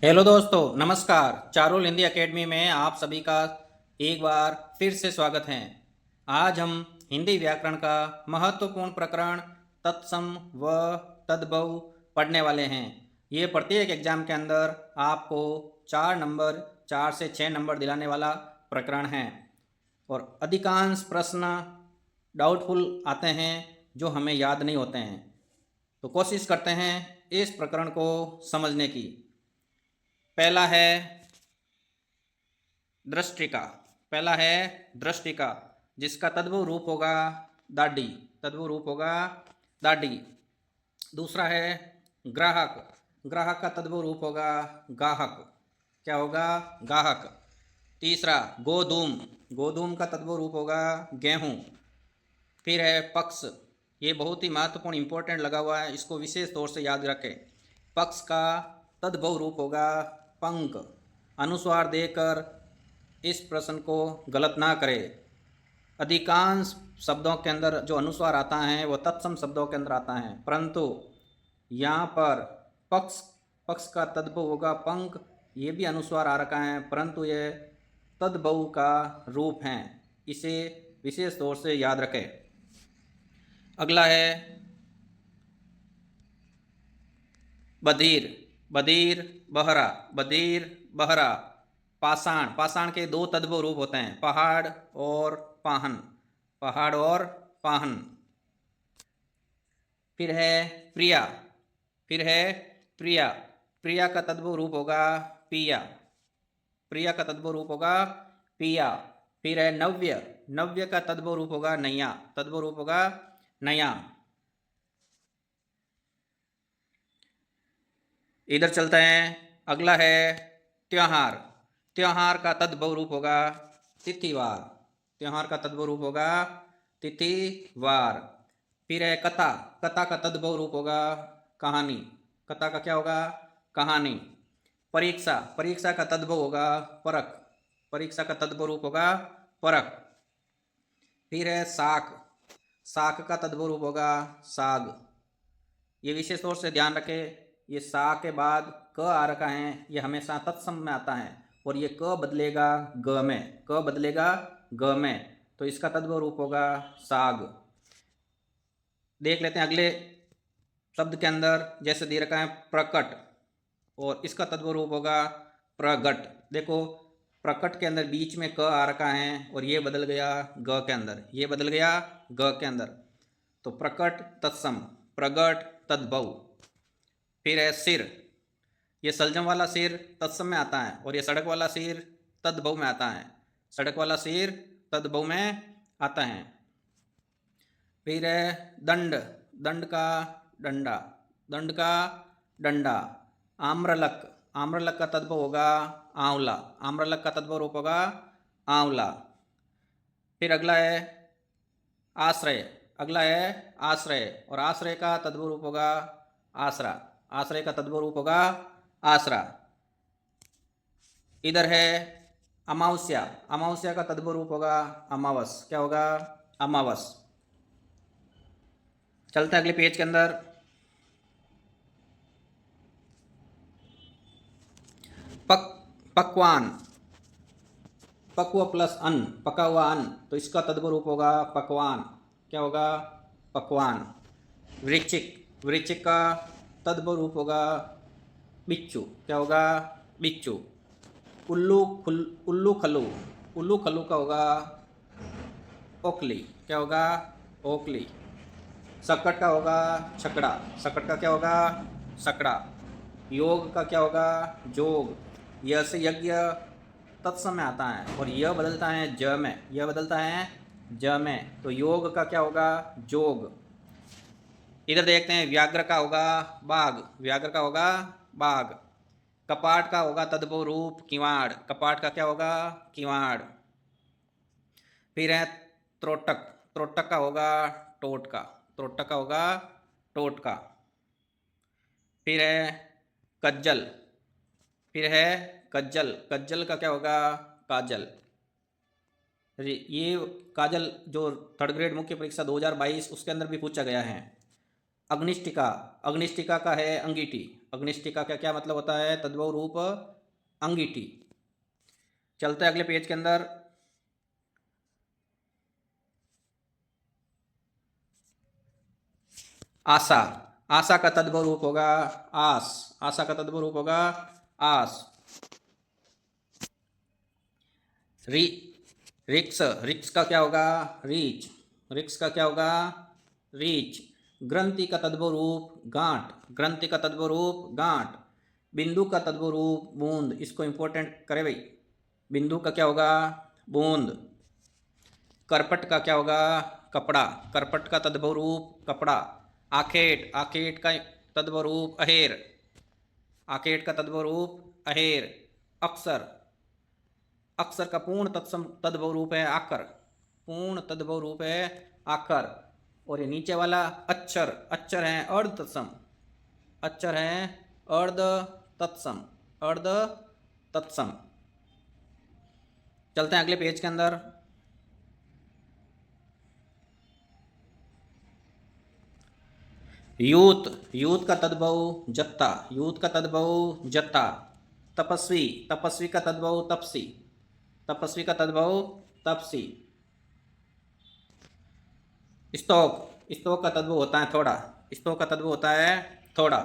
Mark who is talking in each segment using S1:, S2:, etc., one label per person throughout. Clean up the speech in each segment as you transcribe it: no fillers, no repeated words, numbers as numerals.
S1: Hello दोस्तों, नमस्कार। Charul Hindi academy में आप सभी का एक बार फिर से स्वागत है। आज हम हिंदी व्याकरण का महत्वपूर्ण प्रकरण तत्सम व तद्भव पढ़ने वाले हैं। ये प्रत्येक एग्जाम के अंदर आपको 4 से 6 नंबर दिलाने वाला प्रकरण है और अधिकांश प्रश्न डाउटफुल आते हैं जो हमें याद नहीं होते हैं। तो कोशिश करते हैं इस प्रकरण को समझने की। पहला है दृष्टिका। पहला है दृष्टिका, जिसका तद्भव रूप होगा दाढ़ी। तद्भव रूप होगा दाढ़ी। दूसरा है ग्राहक। ग्राहक का तद्भव रूप होगा गाहक। क्या होगा? गाहक। तीसरा गोधूम। गोधूम का तद्भव रूप होगा गेहूं। फिर है पक्ष। ये बहुत ही महत्वपूर्ण इंपॉर्टेंट लगा हुआ है, इसको विशेष तौर से याद रखें। पक्ष का तद्भव रूप होगा पंक। अनुस्वार देकर इस प्रश्न को गलत ना करें। अधिकांश शब्दों के अंदर जो अनुस्वार आता है वो तत्सम शब्दों के अंदर आता है, परंतु यहाँ पर पक्ष पक्ष का तद्भव होगा पंक। ये भी अनुस्वार आ रखा है, परंतु ये तद्भव का रूप है, इसे विशेष तौर से याद रखें। अगला है बधिर। बधिर बहरा। बधिर बहरा। पाषाण। पाषाण के दो तद्भव रूप होते हैं, पहाड़ और पाहन। पहाड़ और पाहन। फिर है प्रिया। फिर है प्रिया। प्रिया का तद्भव रूप होगा पिया। प्रिया का तद्भव रूप होगा पिया। फिर है नव्य। नव्य का तद्भव रूप होगा नैया। तद्भव रूप होगा नैया। इधर चलते हैं। अगला है त्योहार। त्योहार का तद्भव रूप होगा तिथिवार। त्योहार का तद्भव रूप होगा तिथिवार। फिर है कथा। कथा का तद्भव रूप होगा कहानी। कथा का क्या होगा? कहानी। परीक्षा। परीक्षा का तद्भव होगा परख। परीक्षा का तद्भव रूप होगा परख। फिर है साख। साख का तद्भव रूप होगा साग। ये विशेष तौर से ध्यान रखें, ये सा के बाद क आ रखा है, ये हमेशा तत्सम में आता है और ये क बदलेगा ग में। क बदलेगा ग में, तो इसका तद्भव रूप होगा साग। देख लेते हैं अगले शब्द के अंदर, जैसे दे रखा है प्रकट, और इसका तद्भव रूप होगा प्रगट। देखो, प्रकट के अंदर बीच में क आ रखा है और ये बदल गया ग के अंदर। ये बदल गया ग के अंदर, तो प्रकट तत्सम, प्रगट तद्भव। फिर है सिर। ये सलजम वाला सिर तत्सम में आता है और ये सड़क वाला सिर तद्भव में आता है। सड़क वाला सिर तद्भव में आता है। फिर है दंड। दंड का डंडा। दंड का डंडा। आम्रलक। आम्रलक का तद्भव होगा आंवला। आम्रलक का तद्भव रूप होगा आंवला। फिर अगला है आश्रय। अगला है आश्रय, और आश्रय का तद्भव रूप होगा आसरा। आश्रय का तद्भव रूप होगा आसरा। इधर है अमावस्या। अमावस्या का तद्भव रूप होगा अमावस। क्या होगा? अमावस। चलते हैं अगले पेज के अंदर। पकवान। पक्व प्लस अन्न, पका हुआ अन्न, तो इसका तद्भव रूप होगा पकवान। क्या होगा? पकवान। वृश्चिक। वृश्चिक का तद्भव रूप होगा बिच्छू। क्या होगा? बिच्छू। उल्लू खल्लू। उल्लू खल्लू का होगा ओखली। क्या होगा? ओखली। सकट का होगा छकड़ा। सकट का क्या होगा? सकड़ा। योग का क्या होगा? जोग। यह से यज्ञ तत्सम में आता है और यह बदलता है ज में। यह बदलता है ज में, तो योग का क्या होगा? जोग। इधर देखते हैं, व्याघ्र का होगा बाघ। व्याघ्र का होगा बाघ। कपाट का होगा तद्भव रूप किवाड़। कपाट का क्या होगा? किवाड़। फिर है त्रोटक। त्रोटक का होगा टोटका। त्रोटक का होगा टोटका। फिर है कज्जल। फिर है कज्जल। कज्जल का क्या होगा? काजल। ये काजल जो थर्ड ग्रेड मुख्य परीक्षा 2022 उसके अंदर भी पूछा गया है। अग्निष्टिका, अग्निष्टिका का है अंगीठी। अग्निष्टिका का क्या मतलब होता है? तद्भव रूप अंगीठी। चलते हैं अगले पेज के अंदर। आशा, आशा का तद्भव रूप होगा आस। आशा का तद्भव रूप होगा आस। री रिक्स, रिक्स का क्या होगा? रीच। रिक्स का क्या होगा? रीच। ग्रंथि का तद्भव रूप गांठ। ग्रंथि का तद्भव रूप गांठ। बिंदु का तद्भव रूप बूंद। इसको इंपॉर्टेंट करे भाई। बिंदु का क्या होगा? बूंद। करपट का क्या होगा? कपड़ा। करपट का तद्भव रूप कपड़ा। आखेट, आखेट का तद्भव रूप अहेर। आखेट का तद्भव रूप अहेर। अक्षर, अक्षर का पूर्ण तत्सम तद्भव रूप है आकर। पूर्ण तद्भव रूप है आकर। और ये नीचे वाला अक्षर, अक्षर है अर्ध तत्सम। अक्षर है अर्ध तत्सम। अर्ध तत्सम। चलते हैं अगले पेज के अंदर। यूत, यूत का तद्भव जत्ता। यूत का तद्भव जत्ता। तपस्वी, तपस्वी का तद्भव तपसी। तपस्वी का तद्भव तपसी। स्तोक, स्तोक का तद्भव होता है थोड़ा। स्तोक का तद्भव होता है थोड़ा।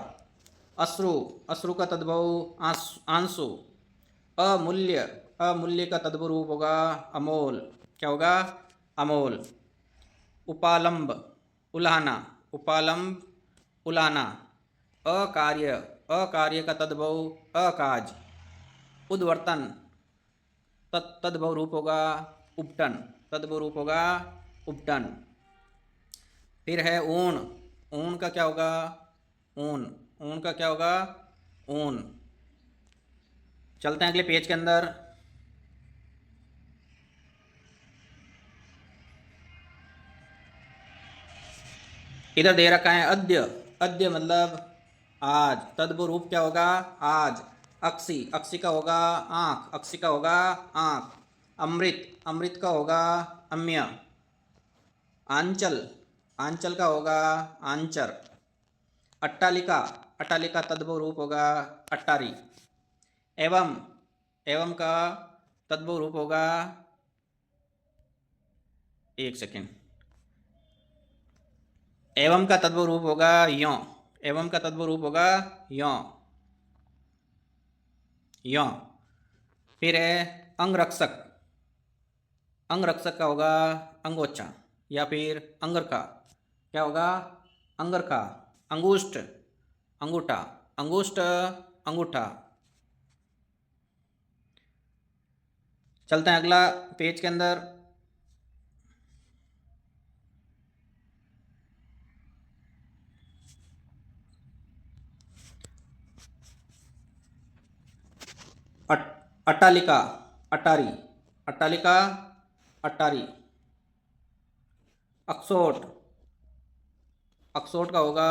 S1: अश्रु, अश्रु का तद्भव आंसू। अमूल्य, अमूल्य का तद्भव रूप होगा अमोल। क्या होगा? अमोल। उपालंब, उलाहना। उपालंब, उलाहना। अकार्य, अकार्य का तद्भव अकाज। उद्वर्तन, तद्भव रूप होगा उपटन। तद्भव रूप होगा उपटन। फिर है ऊन। ऊन का क्या होगा? ऊन। ऊन का क्या होगा? ऊन। चलते हैं अगले पेज के अंदर। इधर दे रखा है अद्य। अद्य मतलब आज। तद्भव रूप क्या होगा? आज। अक्षी, अक्षी का होगा आँख। अक्षी का होगा आँख। अमृत, अमृत का होगा अम्य। आंचल, आंचल का होगा आंचर। अट्टालिका, अट्टालिका तद्भव रूप होगा अट्टारी। एवं, एवं का तद्भव रूप होगा, एक सेकेंड, एवं का तद्भव रूप होगा यों। एवं का तद्भव रूप होगा यों। यों। फिर है अंगरक्षक। अंगरक्षक का होगा अंगोच्छा या फिर अंगरखा। क्या होगा? अंगरखा। अंगुष्ठ, अंगूठा। अंगुष्ठ, अंगूठा। चलते हैं अगला पेज के अंदर। अट्टालिका, अटारी। अट्टालिका, अटारी। अक्सोट, अक्सोट का होगा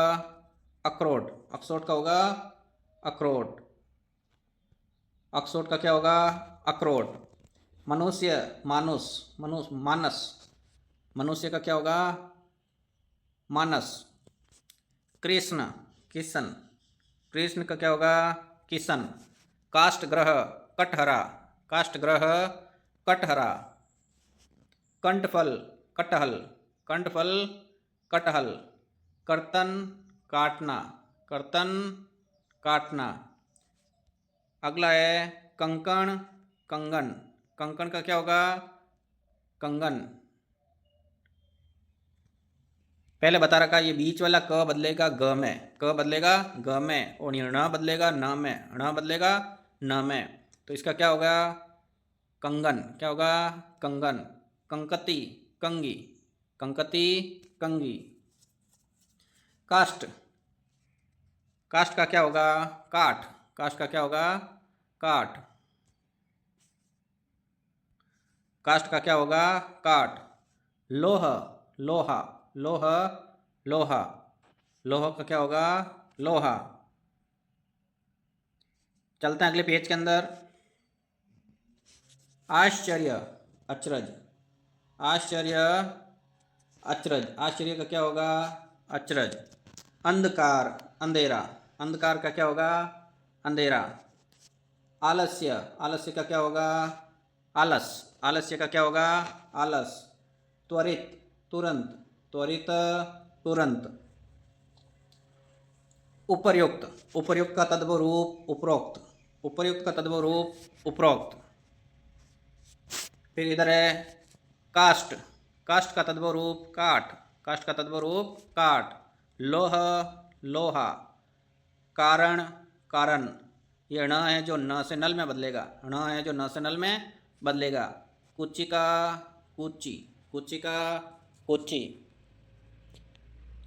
S1: अखरोट। अक्सोट का होगा अखरोट। अक्सोट का क्या होगा? अखरोट। मनुष्य, मानुस। मनुष्य, मानस। मनुष्य का क्या होगा? मानस। कृष्ण, किशन। कृष्ण का क्या होगा? किशन। काष्ठ ग्रह, कटहरा। काष्ठ ग्रह, कटहरा। कंठफल, कटहल। कंठफल, कटहल। कर्तन, काटना। कर्तन, काटना। अगला है कंकण, कंगन। कंकण का क्या होगा? कंगन। पहले बता रखा ये बीच वाला क बदलेगा ग में। क बदलेगा ग में। और ये ण बदलेगा न में। ण बदलेगा न में। तो इसका क्या होगा? कंगन। क्या होगा? कंगन। कंकती, कंगी। कंकती, कंगी। काष्ठ, काष्ठ का क्या होगा? काठ। काष्ठ का क्या होगा? काठ। काष्ठ का क्या होगा? काठ। लोह, लोहा। लोह, लोहा। लोह का क्या होगा? लोहा। चलते हैं अगले पेज के अंदर। आश्चर्य, अचरज। आश्चर्य, अचरज। आश्चर्य का क्या होगा? अचरज। अंधकार अंधेरा, अंधकार का क्या होगा? अंधेरा। आलस्य, आलस्य का क्या होगा? आलस, आलस्य का क्या होगा? आलस। त्वरित, तुरंत, त्वरित तुरंत। उपर्युक्त, उपर्युक्त का तद्भव रूप उपरोक्त, उपर्युक्त का तद्भव रूप उपरोक्त। फिर इधर है काष्ठ, काष्ठ का तद्भव रूप काठ, काष्ठ का तद्भव रूप काठ। लोह, लोहा। कारण, कारण। ये ण है जो न से नल में बदलेगा, ण है जो न से नल में बदलेगा। कुचिका, कुची, कुचिका, कुची।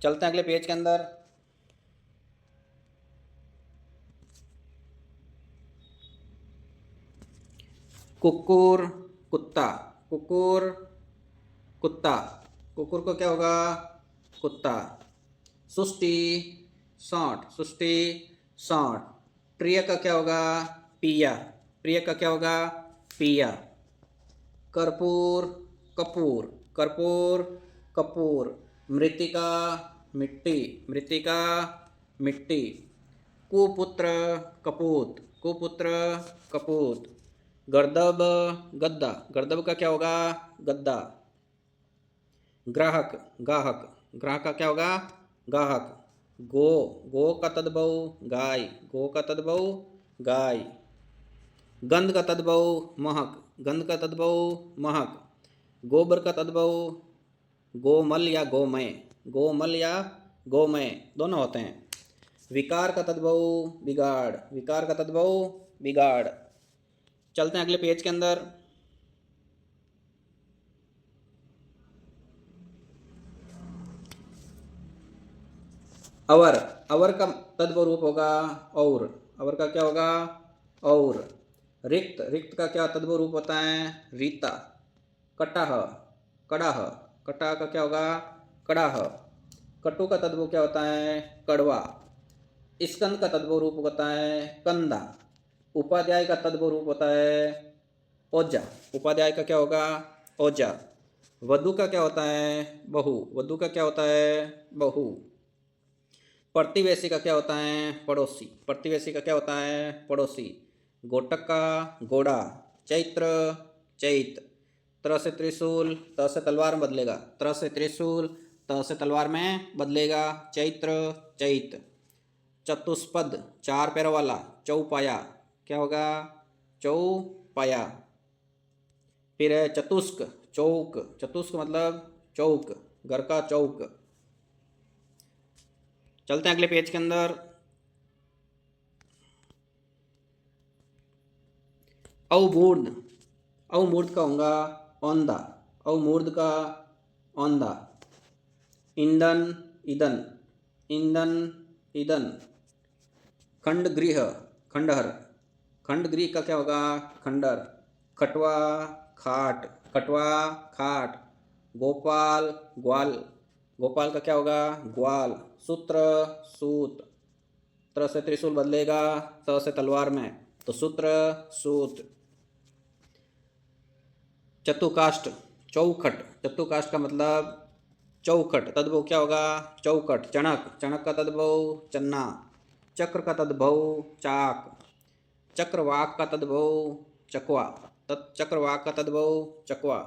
S1: चलते हैं अगले पेज के अंदर। कुकुर, कुत्ता, कुकुर, कुत्ता। कुकुर को क्या होगा? कुत्ता। सुष्टि, सौंठ, सुष्टि, सौंठ। प्रिय का क्या होगा? पिया, प्रिय का क्या होगा? पिया। कर्पूर, कपूर, कर्पूर, कपूर। मृतिका, मिट्टी, मृतिका, मिट्टी। कुपुत्र, कपूत, कुपुत्र, कपूत। गर्दब, गद्दा, गर्दब का क्या होगा? गद्दा। ग्राहक, गाहक, ग्राहक का क्या होगा? गाहक। गो, गो का तद्भव गाय, गो का तद्भव गाय। गंध का तद्भव महक, गंध का तद्भव महक। गोबर का तद्भव गोमल या गोमय, गोमल या गोमय दोनों होते हैं। विकार का तद्भव बिगाड़, विकार का तद्भव बिगाड़। चलते हैं अगले पेज के अंदर। अवर, अवर का तद्भव रूप होगा और, अवर का क्या होगा? और। रिक्त, रिक्त का क्या तद्भव रूप होता है? रीता। कटाह, कड़ाह, कटाह का क्या होगा? कड़ाह। कटु का तद्भव क्या होता है? कड़वा। स्कंद का तद्भव रूप होता है कंदा। उपाध्याय का तद्भव रूप होता है ओजा, उपाध्याय का क्या होगा? ओजा। वधु का क्या होता है? बहु, वधु का क्या होता है? बहु। प्रतिवेशी का क्या होता है? पड़ोसी, प्रतिवेशी का क्या होता है? पड़ोसी। गोटक का घोड़ा। चैत्र, चैत। त्र से त्रिशूल, त से तलवार में बदलेगा, त्र से त्रिशूल, त से तलवार में बदलेगा। चैत्र, चैत। चतुष्पद, चार पैरों वाला। चौपाया, क्या होगा? चौपाया। फिर है चतुष्क, चौक, चतुष्क मतलब चौक, घर का चौक। चलते हैं अगले पेज के अंदर। अवमूर्ध, अवमूर्ध का होगा औंधा, अवमूर्ध का औंधा। ईंधन, ईंधन, ईंधन, ईंधन। खंडगृह, खंडहर, खंडगृह का क्या होगा? खंडहर। खटवा, खाट, खटवा, खाट। गोपाल, ग्वाल, गोपाल का क्या होगा? ग्वाल। सूत्र, सूत। त्र से त्रिशूल बदलेगा, त से तलवार में, तो सूत्र, सूत। चतुकाष्ट, चौखट, चतुकाष्ट का मतलब चौखट। तद्भव क्या होगा? चौखट। चणक, चणक का तद्भव चन्ना। चक्र का तद्भव चाक। चक्रवाक का तद्भव चकवा, चक्रवाक का तद्भव चकवा।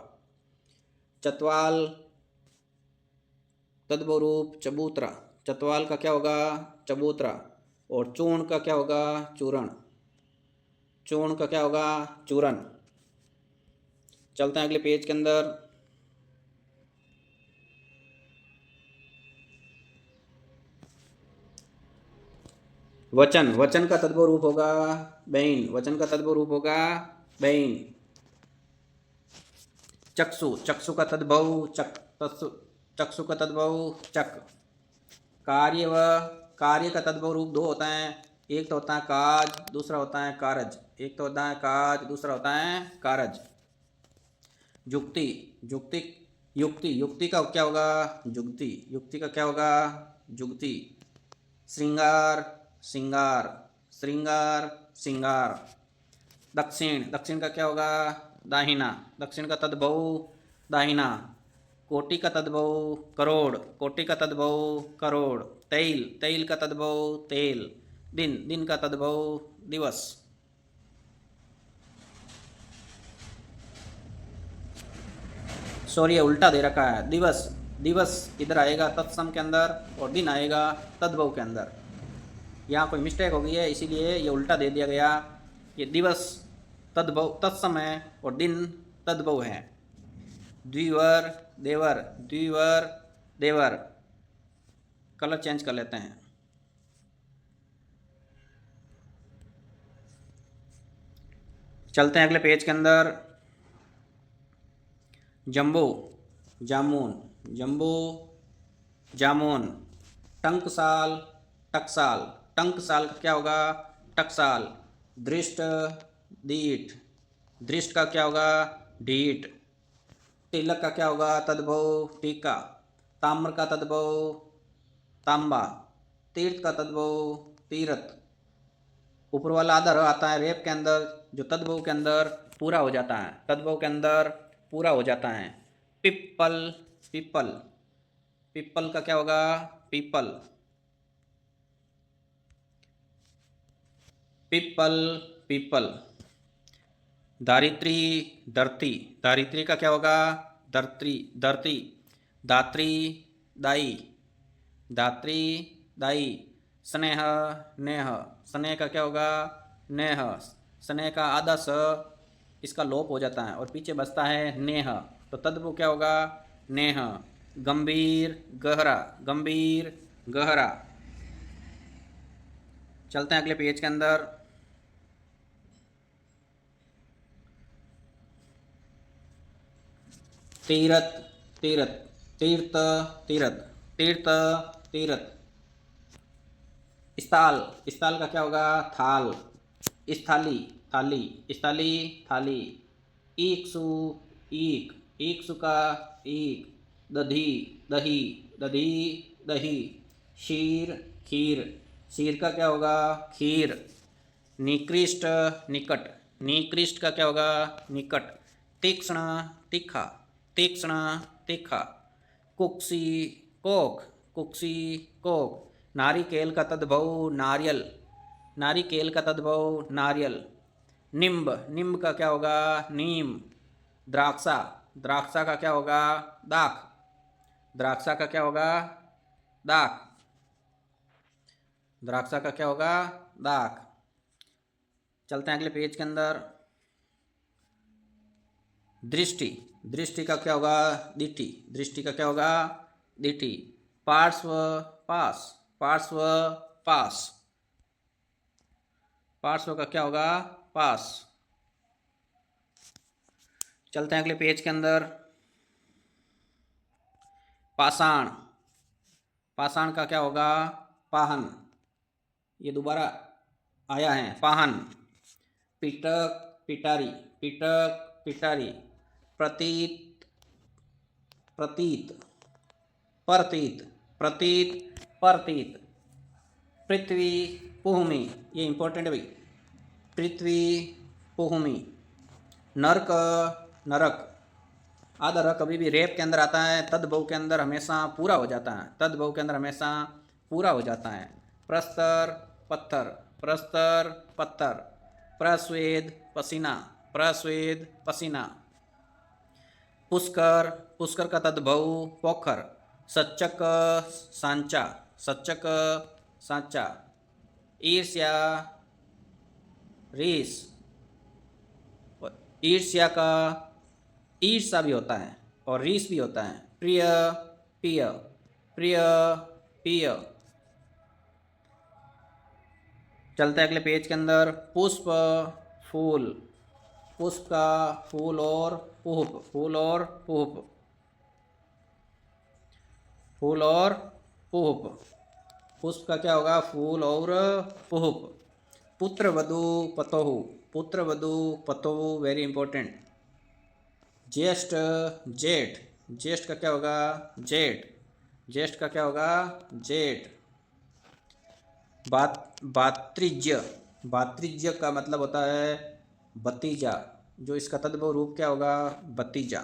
S1: चतवाल, तद्भव रूप चबूतरा, चतवाल का क्या होगा? चबूतरा। और चूर्ण का क्या होगा? चूरण, चूर्ण का क्या होगा? चूरन। चलते हैं अगले पेज के अंदर। वचन, वचन का तद्भव रूप होगा बैन, वचन का तद्भव रूप होगा बैन। चक्षु, चक्षु का तद्भव चक, चक्षु का तद्भव चक। कार्य व कार्य का तद्भव रूप दो होता है, एक तो होता है काज, दूसरा होता है कारज, एक तो होता है काज, दूसरा होता है कारज। जुक्ति, जुक्ति, युक्ति, युक्ति का क्या होगा? जुक्ति, युक्ति का क्या होगा? जुक्ति। श्रृंगार, श्रृंगार, श्रृंगार, श्रृंगार। दक्षिण, दक्षिण का क्या होगा? दाहिना, दक्षिण का तद्भव दाहिना। कोटि का तद्भव करोड़, कोटि का तद्भव करोड़। तैल, तैल का तद्भव तेल। दिन, दिन का तद्भव दिवस। सॉरी, उल्टा दे रखा है। दिवस, दिवस इधर आएगा तत्सम के अंदर और दिन आएगा तद्भव के अंदर। यहाँ कोई मिस्टेक हो गई है, इसीलिए ये उल्टा दे दिया गया। ये दिवस तद्भव तत्सम है और दिन तद्भव है। द्विवर देवर, द्विवर देवर। कलर चेंज कर लेते हैं। चलते हैं अगले पेज के अंदर। जम्बो, जामुन, जम्बो जामुन। टंकसाल, टकसाल, टंकसाल का क्या होगा? टकसाल। दृष्ट, दीठ, दृष्ट का क्या होगा? ढीठ। तिलक का क्या होगा? तद्भव टीका। ताम्र का तद्भव तांबा। तीर्थ का तद्भव तीर्थ। ऊपर वाला आधा र आता है रेप के अंदर, जो तद्भव के अंदर पूरा हो जाता है, तद्भव के अंदर पूरा हो जाता है। पिप्पल, पिप्पल, पिप्पल का क्या होगा? पीपल। पिप्पल, पीपल। दारित्री, धरती, दारित्री का क्या होगा? धरती, धरती। दात्री, दाई, दात्री दाई। स्नेह, नेह, स्नेह का क्या होगा? नेह। स्नेह का आधा स इसका लोप हो जाता है और पीछे बचता है नेह, तो तद्भव क्या होगा? नेह। गंभीर, गहरा, गंभीर गहरा। चलते हैं अगले पेज के अंदर। तीरथ, तीरथ, तीर्थ, तीरथ, तीर्थ, तीरथ। स्थाल, स्थाल का क्या होगा? थाल। स्थाली, थाली, स्थाली, थाली। ईक्षु, ईक, ईक्षु का ईक। दधी, दही, दधी, दही। शीर, खीर, शीर का क्या होगा? खीर। निकृष्ट, निकट, निकृष्ट का क्या होगा? निकट। तीक्ष्ण, तीखा, तीक्ष्ण, तीखा। कुक्सी, कोक, कुक्सी, कोक। नारिकेल का तद्भव नारियल, नारिकेल का तद्भव नारियल। निम्ब, निम्ब का क्या होगा? नीम। द्राक्षा, द्राक्षा का क्या होगा? दाख, द्राक्षा का क्या होगा? दाख, द्राक्षा का क्या होगा? दाख। चलते हैं अगले पेज के अंदर। दृष्टि, दृष्टि का क्या होगा? दिठी, दृष्टि का क्या होगा? दिठी। पार्श्व, पास, पार्श्व, पास, पार्श्व का क्या होगा? पास। चलते हैं अगले पेज के अंदर। पाषाण, पाषाण का क्या होगा? पाहन, ये दोबारा आया है, पाहन। पिटक, पिटारी, पिटक, पिटारी। प्रतीत, प्रतीत, परतीत, प्रतीत, परतीत। पृथ्वी, भूमि, ये इंपॉर्टेंट है भाई। पृथ्वी, भूमि। नरक, नरक। आधा र कभी भी रेप के अंदर आता है, तद्भव के अंदर हमेशा पूरा हो जाता है, तद्भव के अंदर हमेशा पूरा हो जाता है। प्रस्तर, पत्थर, प्रस्तर, पत्थर। प्रस्वेद, पसीना, प्रस्वेद, पसीना। पुष्कर, पुष्कर का तद्भव पोखर। सच्चक, सांचा, सच्चक, सांचा। ईर्ष्या, रीस। ईर्ष्या का ईर्ष्या भी होता है और रीस भी होता है। प्रिय, पिय, प्रिय, पिय। चलते हैं अगले पेज के अंदर। पुष्प, फूल, पुष्प का फूल और पुष्प, फूल और पुष्प, फूल और पुष्प। पुष्प का क्या होगा? फूल और पुष्प। पुत्र वधु, पतोहु, पुत्र वधु, पतोहु, वेरी इंपॉर्टेंट। ज्येष्ठ, जेठ, ज्येष्ठ का क्या होगा? जेठ, ज्येष्ठ का क्या होगा? जेठ। भातृज्य, भातृज्य का मतलब होता है भतीजा, जो इसका तद्भव रूप क्या होगा? भतीजा।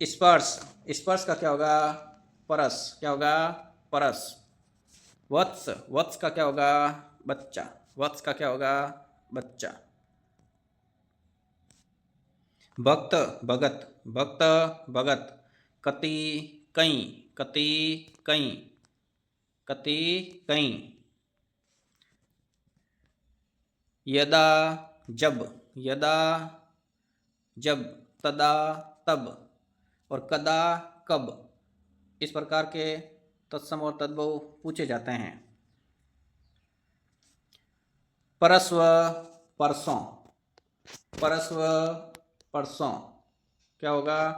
S1: स्पर्श, स्पर्श का क्या होगा? परस, क्या होगा? परस। वत्स, वत्स का क्या होगा? बच्चा, वत्स का क्या होगा? बच्चा। भक्त, भगत, भक्त, भगत। कति, कई, कति, कई, कति, कई। यदा, जब, यदा, जब। तदा, तब। और कदा, कब। इस प्रकार के तत्सम और तद्भव पूछे जाते हैं। परस्व, परसों, परस्व, परसों, क्या होगा?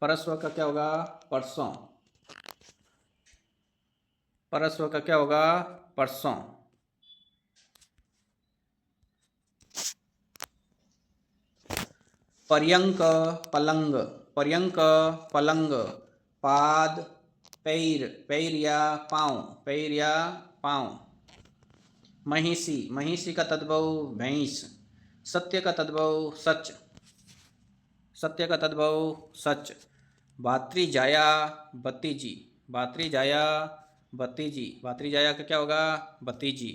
S1: परस्व का क्या होगा? परसों। परस्व का क्या होगा? परसों। पर्यंक, पलंग, पर्यंक, पलंग। पाद, पैर, पैर या पाँव, पैर या पाँव। महिषी, महिषी का तद्भव भैंस। सत्य का तद्भव सच, सत्य का तद्भव सच। भातृजाया, भतीजी, भातृजाया, भतीजी। भातृजाया का क्या होगा? भतीजी।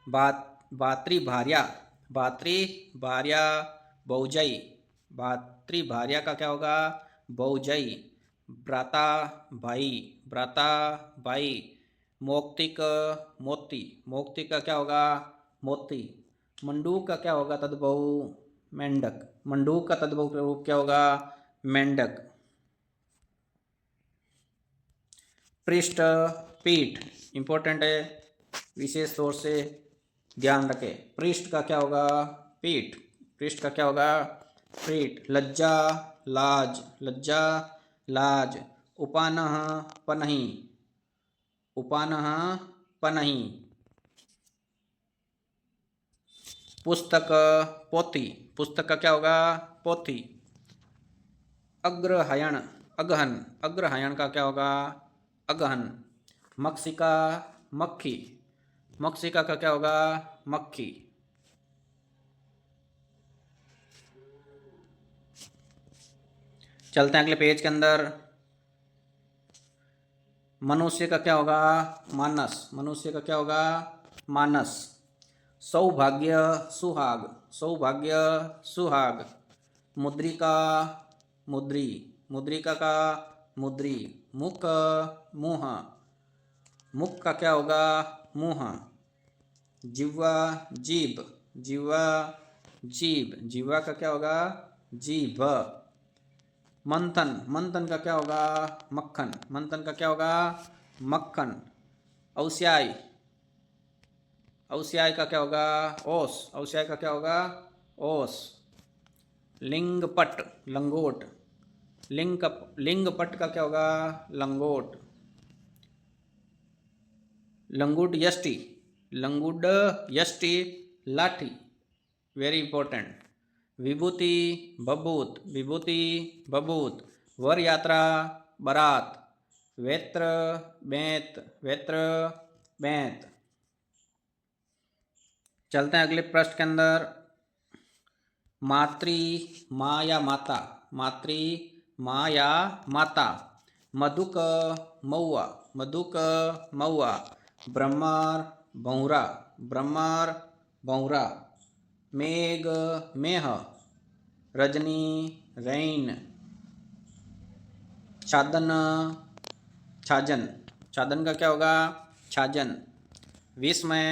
S1: भातृभार्या, भातृभार्या, बहुजयी। भातृभार्या का क्या होगा? बहुजयी। भ्राता, भाई, भ्राता, भाई। मौक्तिक, मोती, मौक्तिक का क्या होगा? मोती। मंडूक का क्या होगा तद्भव? मेंढक, मंडूक का तद्भव रूप क्या होगा? मेंढक। पृष्ठ, पीठ, इंपॉर्टेंट है, विशेष तौर से ध्यान रखें। पृष्ठ का क्या होगा? पीठ, पृष्ठ का क्या होगा? पीठ। लज्जा, लाज, लज्जा, लाज। उपानह, पनही, उपानह, पनही। पुस्तक, पोथी, पुस्तक का क्या होगा? पोथी। अग्रहायण, अगहन, अग्रहायण का क्या होगा? अगहन। मक्षिका, मक्खी, मक्षिका का क्या होगा? मक्खी। चलते हैं अगले पेज के अंदर। मनुष्य का क्या होगा? मानस, मनुष्य का क्या होगा? मानस। सौभाग्य, सुहाग, सौभाग्य, सुहाग। मुद्रिका, मुद्री, मुद्रिका का मुद्री। मुख, मुँह, मुख का क्या होगा? मुँह। जिह्वा, जीभ, जिह्वा, जीभ, जिह्वा का क्या होगा? जीभ। मंथन, मंथन का क्या होगा? मक्खन, मंथन का क्या होगा? मक्खन। औस्याय, औस्याय का क्या होगा? ओस, औस्याय का क्या होगा? ओस। लिंगपट, लंगोट, लिंगपट का क्या होगा? लंगोट। लंगूट यष्टि, लंगूड यष्टि, लाठी, वेरी इंपॉर्टेंट। विभूति, बभूत, विभूति, बभूत। वर यात्रा, बारात। वेत्र, बेंत, वेत्र, बेंत। चलते हैं अगले पृष्ठ के अंदर। मातृ, माँ या माता, मातृ, माँ या माता। मधुक, महुआ, मधुक, महुआ। ब्रह्मार, भौरा, ब्रह्मार, भौरा। मेघ, मेह। रजनी, रैन। छादन, छाजन, छादन का क्या होगा? छाजन। विस्मय,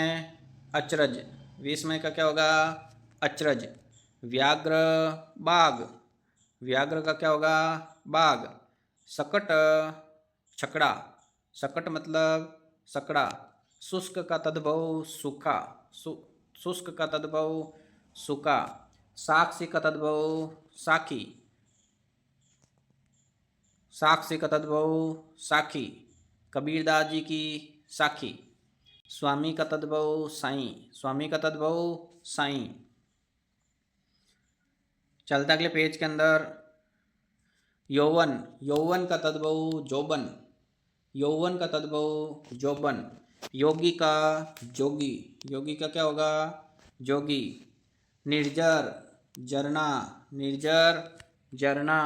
S1: अचरज, विस्मय का क्या होगा? अचरज। व्याघ्र, बाघ, व्याघ्र का क्या होगा? बाघ। सकट, छकड़ा, सकट मतलब सकड़ा। शुष्क का तद्भव सूखा, शुष्क का तद्भव सूखा। साक्षी का तद्भव साखी, साक्षी का तद्भव साखी। कबीरदास जी की साखी। स्वामी का तद्भव साईं, स्वामी का तद्भव साईं। चलता अगले पेज के अंदर। यौवन, यौवन का तद्भव जोबन, यौवन का तद्भव जोबन। योगी का जोगी, योगी का क्या होगा? जोगी। निर्जर, झरना, निर्जर, झरना।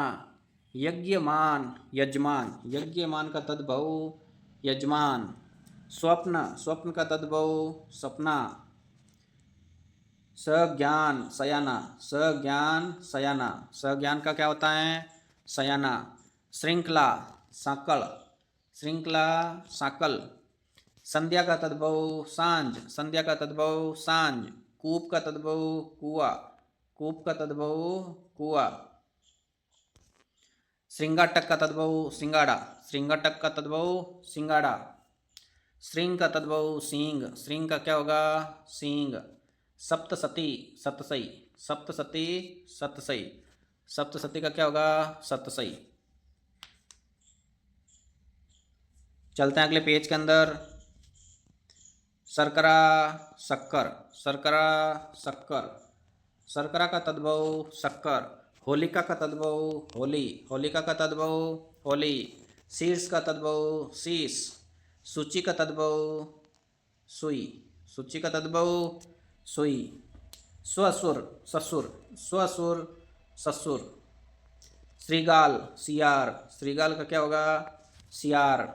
S1: यज्ञमान यजमान, यज्ञमान का तद्भव यजमान। स्वप्न, स्वप्न का तद्भव सपना। सज्ञान सयाना, सज्ञान सयाना, सज्ञान का क्या होता है सयाना। श्रृंखला साकल, श्रृंखला साकल। संध्या का तद्भव सांझ, संध्या का तद्भव सांझ। कूप का तद्भव कुआ, कूप का तद्भव कुआ। श्रृंगाटक का तद्भव सिंगाड़ा, श्रृंगाटक का तद्भव सिंगाड़ा। श्रृंग का तद्भव सींग, श्रृंग का क्या होगा सींग। सप्तसती सतसई, सप्तसती सतसई, सप्तसती का क्या होगा सतसई। चलते हैं अगले पेज के अंदर। शर्करा शक्कर, शर्करा शक्कर। शर्करा का तद्भव शक्कर। होलिका का तद्भव होली, होलिका का तद्भव होली। शीर्ष का तद्भव शीश। सूची का तद्भव सुई, सूची का तद्भव सुई। स्वसुर ससुर, स्वसुर ससुर। श्रीगाल सियार, श्रीगाल का क्या होगा सियार।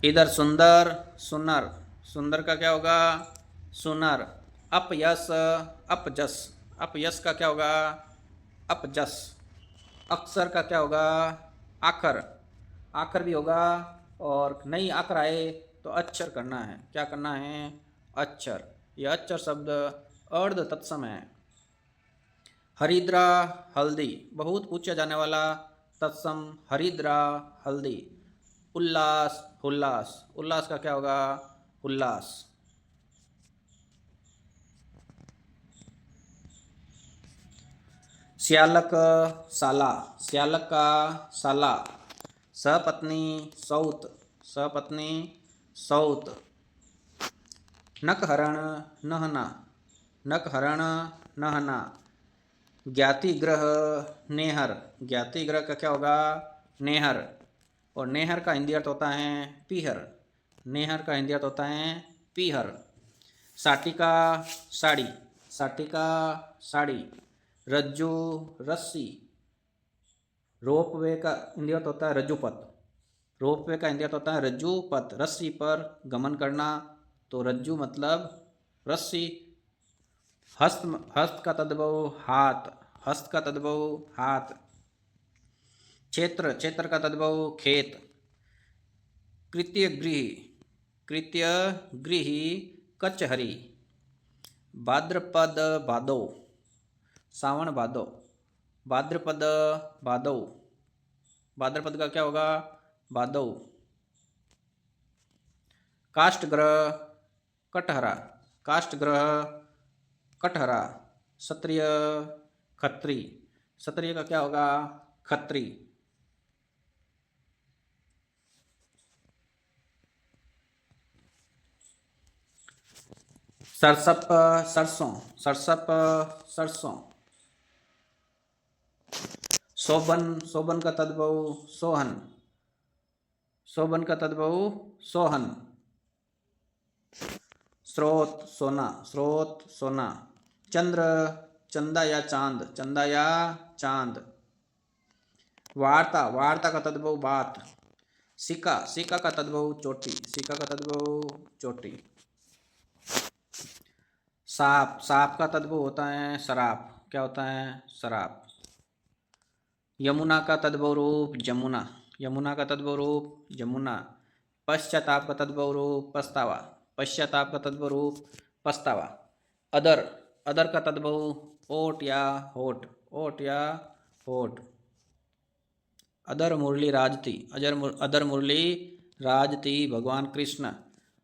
S1: इधर सुंदर सुनर, सुंदर का क्या होगा सुनर। अपयश अपजस, अपयश का क्या होगा अपजस। अक्षर का क्या होगा आखर, आखर भी होगा। और नई आखर आए तो अक्षर करना है, क्या करना है अक्षर। यह अक्षर शब्द अर्ध तत्सम है। हरिद्रा हल्दी, बहुत पूछा जाने वाला तत्सम हरिद्रा हल्दी। उल्लास उल्लास, उल्लास का क्या होगा उल्लास। श्यालक साला, श्यालक का साला। सपत्नी सौत, सपत्नी सौत। नकहरण नहना, नकहरण नहना। ज्ञातिग्रह नेहर, ज्ञातिग्रह का क्या होगा नेहर। और नेहर का हिंदी अर्थ होता है पीहर, नेहर का हिंदी अर्थ होता है पीहर। साटिका साड़ी, साटिका साड़ी। रज्जू रस्सी। रोपवे का हिंदी अर्थ होता है रज्जुपथ, रोपवे का हिंदी अर्थ होता है रज्जुपथ। रस्सी पर गमन करना, तो रज्जू मतलब रस्सी। हस्त, हस्त का तद्भव हाथ, हस्त का तद्भव हाथ। क्षेत्र, क्षेत्र का तद्भव खेत। कृत्य गृह, कृत्य गृह कचहरी। भाद्रपद भादो, सावन भादो। भाद्रपद भादो, भाद्रपद का क्या होगा भादो। काष्ठग्रह कटहरा, काष्ठग्रह कटहरा। क्षत्रिय खत्री, क्षत्रिय का क्या होगा खत्री। सरसप सरसों, सरसप सरसों। शोभन, शोभन का तद्भव सोहन, शोभन का तद्भव सोहन। स्रोत सोना, स्रोत सोना। चंद्र चंदा या चांद, चंदा या चांद। वार्ता, वार्ता का तद्भव बात। सिक्का, सिक्का का तद्भव चोटी, सिक्का का तद्भव चोटी। साप, साप का तद्भव होता है शराब, क्या होता है शराब। यमुना का तद्भव रूप जमुना, यमुना का तद्भव रूप जमुना। पश्चाताप का तद्भव रूप पछतावा, पश्चाताप का तद्भव रूप पछतावा। अदर, अदर का तद्भव ओट या होठ, ओट या होठ। अदर मुरली राजती, अदर मुरली राजती भगवान कृष्ण,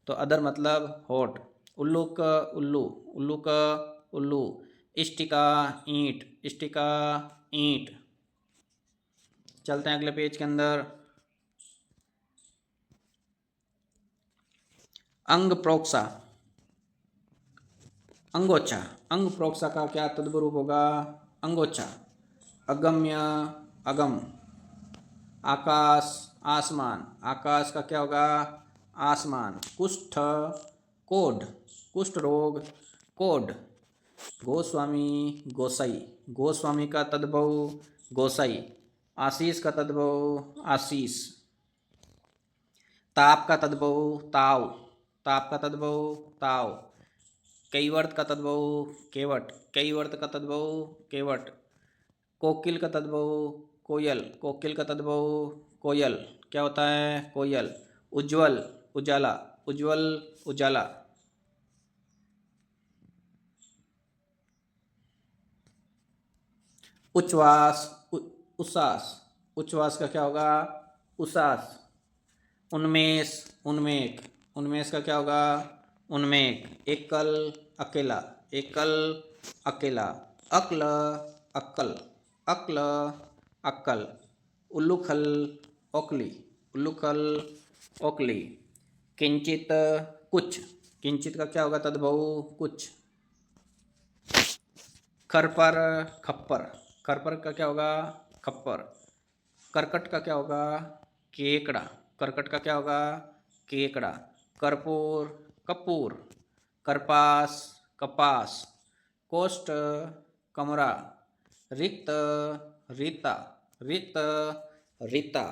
S1: तो अदर मतलब होठ। उल्लू का उल्लू, उल्लू का उल्लू। इष्टिका ईंट, इष्टिका ईंट। चलते हैं अगले पेज के अंदर। अंग प्रोक्सा, अंगोच्छा, अंग प्रोक्सा का क्या तद्भव रूप होगा अंगोच्छा। अगम्य अगम। आकाश आसमान, आकाश का क्या होगा आसमान। कुष्ठ कोढ़, कुष्ठ रोग कोढ़। गोस्वामी गोसाई, गोस्वामी का तद्भव गोसाई। आशीष का तद्भव आशीष। ताप का तद्भव ताव, ताप का तद्भव ताव। कैवर्त का तद्भव केवट, कैवर्त का तद्भव केवट। कोकिल का तद्भव कोयल, कोकिल का तद्भव कोयल। क्या होता है? कोयल। उज्ज्वल उजाला, उज्ज्वल उजाला। उच्छ्वास उच्छ्वास, उच्छ्वास का क्या होगा? उच्छ्वास। उन्मेष उन्मेष, उन्मेष का क्या होगा? उन्मेष। एकल अकेला, एकल अकेला। अक्ल अक्कल, अक्ल अक्कल। उल्लूखल ओखली, उल्लूखल ओखली। किंचित कुछ, किंचित का क्या होगा तद्भव? कुछ। खरपर खप्पर, खरपर का क्या होगा? खप्पर। करकट का क्या होगा? केकड़ा, करकट का क्या होगा? केकड़ा। कर्पूर कपूर। करपास कपास। कोष्ठ कमरा। रिक्त रीता, रिक्त रीता।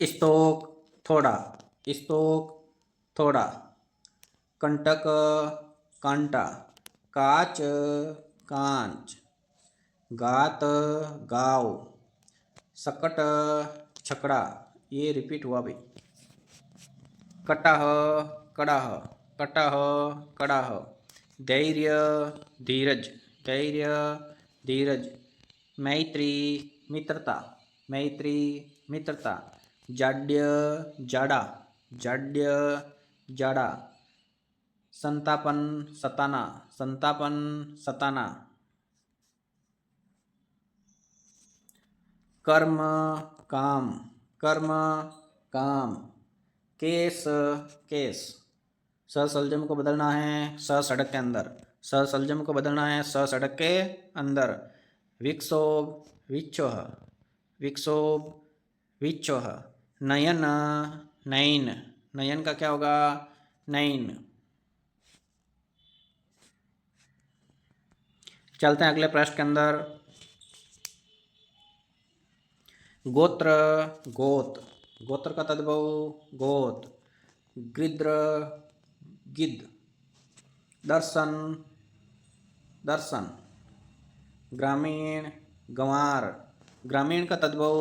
S1: स्तोक थोड़ा, स्तोक थोड़ा। कंटक कांटा। काच कांच। गात गाव। सकट छकड़ा, ये रिपीट हुआ भाई। कटाह कड़ाह, कटाह कड़ाह। धैर्य धीरज, धैर्य धीरज। मैत्री मित्रता, मैत्री मित्रता। जाड्य जाड़ा, जाड्य जाड़ा। संतापन सताना, संतापन सताना। कर्म काम, कर्म काम। Case case. ससंजम को बदलना है स सड़क के अंदर, ससंजम को बदलना है स सड़क के अंदर। विक्षोभ विक्षोह, विक्षोभ विक्षोह। नयन नयन, नयन का क्या होगा? नयन। चलते हैं अगले प्रश्न के अंदर। गोत्र गोत, गोत्र का तद्भव गोत। गृद्र गिद्ध। दर्शन दर्शन। ग्रामीण गंवार, ग्रामीण का तद्भव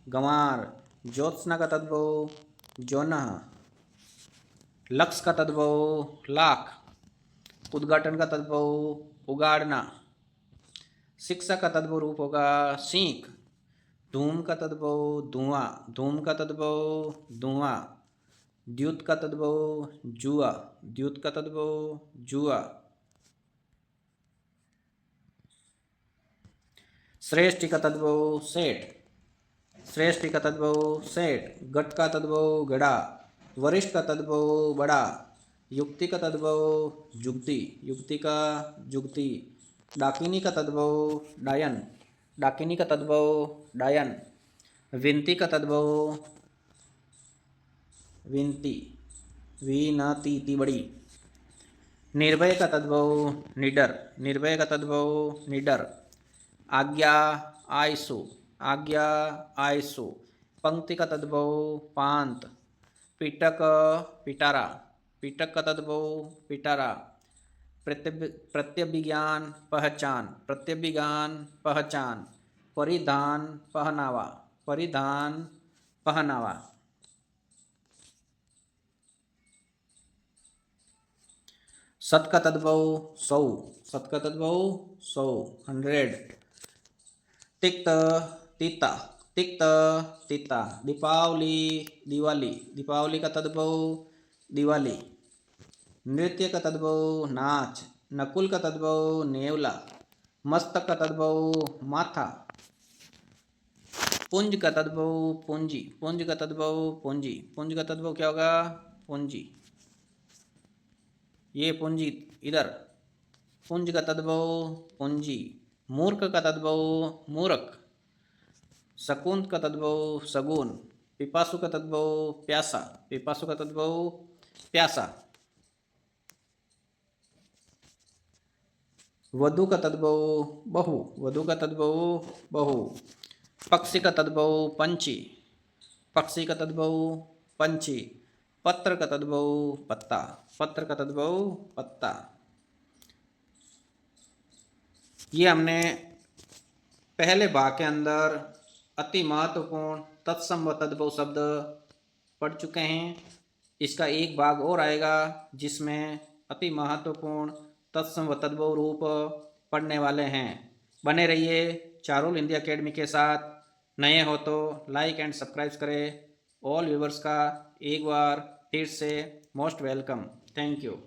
S1: गंवार। ज्योत्सना का तद्भव जोनह। लक्ष्य का तद्भव लाख। उद्घाटन का तद्भव उगाड़ना। शिक्षा का तद्भव रूप होगा सीख। धूम का तद्भव धुआं, धूम का तद्भव धुआं। द्युत का तद्भव जुआ, द्युत का तद्भव जुआ। श्रेष्ठ का तद्भव सेठ, श्रेष्ठ का तद्भव सेठ। घट का तद्भव घड़ा। वरिष्ठ का तद्भव बड़ा। युक्ति का तद्भव जुक्ति, युक्ति का जुक्ति। डाकिनी का तद्भव डायन, डाकिनी का तद्भव डायन। विनती का तद्भव विनती, विनती ती बड़ी। निर्भय का तद्भव निडर, निर्भय का तद्भव निडर। आज्ञा आयसु, आज्ञा आयसु। पंक्ति का तद्भव पांत। पिटक पिटारा, पिटक का तद्भव पिटारा। प्रत्यभिज्ञान पहचान, प्रत्यभिज्ञान पहचान। परिधान पहनावा, परिधान पहनावा। सत का तद्भव सौ, सत का तद्भव सौ 100। तिक्त तीता, तिक्त तीता। दीपावली दिवाली, दीपावली का तद्भव दिवाली। नृत्य का तद्भव नाच। नकुल का तद्भव नेवला। मस्तक का तद्भव माथा। पुंज का तद्भव पूंजी, पुंज का तद्भव पूंजी। पुंज का तद्भव क्या होगा? पूंजी। ये पूंजी इधर। पुंज का तद्भव पूंजी। मूर्ख का तद्भव मूर्ख। शकुंत का तद्भव सगुन, पिपासु का तद्भव प्यासा, पिपासु का तद्भव प्यासा। वधु का तद्भव बहु, वधु का तद्भव बहु। पक्षी का तद्भव पंछी, पक्षी का तद्भव पंछी। पत्र का तद्भव पत्ता, पत्र का तद्भव पत्ता। ये हमने पहले भाग के अंदर अति महत्वपूर्ण तत्सम व तद्भव शब्द पढ़ चुके हैं। इसका एक भाग और आएगा जिसमें अति महत्वपूर्ण तत्सम व तद्भव रूप पढ़ने वाले हैं। बने रहिए चारुल हिंदी एकेडमी के साथ। नए हो तो लाइक एंड सब्सक्राइब करें। ऑल व्यूवर्स का एक बार फिर से मोस्ट वेलकम। Thank you.